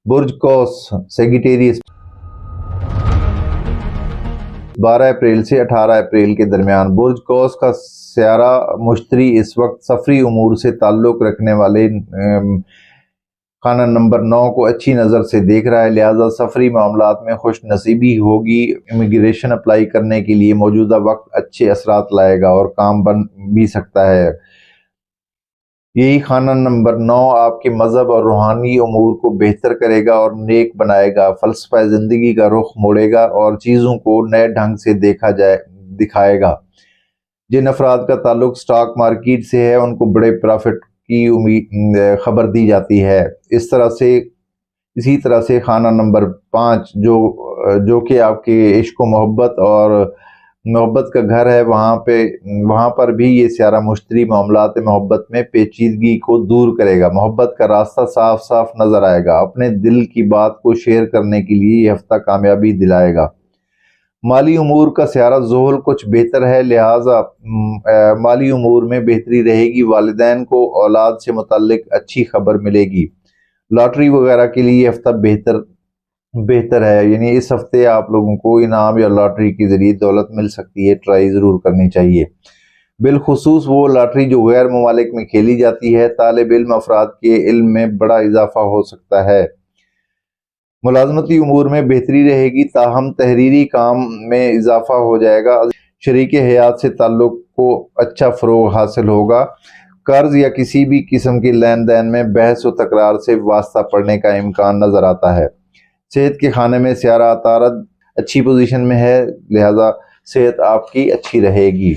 برج قوس سیگیٹیریس 12 April سے 18 April کے درمیان۔ برج قوس کا سیارہ مشتری اس وقت سفری امور سے تعلق رکھنے والے خانہ نمبر 9 کو اچھی نظر سے دیکھ رہا ہے، لہذا سفری معاملات میں خوش نصیبی ہوگی۔ امیگریشن اپلائی کرنے کے لیے موجودہ وقت اچھے اثرات لائے گا اور کام بن بھی سکتا ہے۔ یہی خانہ نمبر 9 آپ کے مذہب اور روحانی امور کو بہتر کرے گا اور نیک بنائے گا، فلسفہ زندگی کا رخ موڑے گا اور چیزوں کو نئے ڈھنگ سے دکھائے گا۔ جن افراد کا تعلق سٹاک مارکیٹ سے ہے ان کو بڑے پرافٹ کی خبر دی جاتی ہے۔ اسی طرح سے خانہ نمبر 5 جو کہ آپ کے عشق و محبت کا گھر ہے، وہاں پر بھی یہ سیارہ مشتری معاملات محبت میں پیچیدگی کو دور کرے گا۔ محبت کا راستہ صاف صاف نظر آئے گا۔ اپنے دل کی بات کو شیئر کرنے کے لیے یہ ہفتہ کامیابی دلائے گا۔ مالی امور کا سیارہ زحل کچھ بہتر ہے، لہٰذا مالی امور میں بہتری رہے گی۔ والدین کو اولاد سے متعلق اچھی خبر ملے گی۔ لاٹری وغیرہ کے لیے یہ ہفتہ بہتر ہے، یعنی اس ہفتے آپ لوگوں کو انعام یا لاٹری کے ذریعے دولت مل سکتی ہے، ٹرائی ضرور کرنی چاہیے۔ بالخصوص وہ لاٹری جو غیر ممالک میں کھیلی جاتی ہے۔ طالب علم افراد کے علم میں بڑا اضافہ ہو سکتا ہے۔ ملازمتی امور میں بہتری رہے گی، تاہم تحریری کام میں اضافہ ہو جائے گا۔ شریک حیات سے تعلق کو اچھا فروغ حاصل ہوگا۔ قرض یا کسی بھی قسم کے لین دین میں بحث و تکرار سے واسطہ پڑنے کا امکان نظر آتا ہے۔ صحت کے خانے میں سیارہ عطارد اچھی پوزیشن میں ہے، لہذا صحت آپ کی اچھی رہے گی۔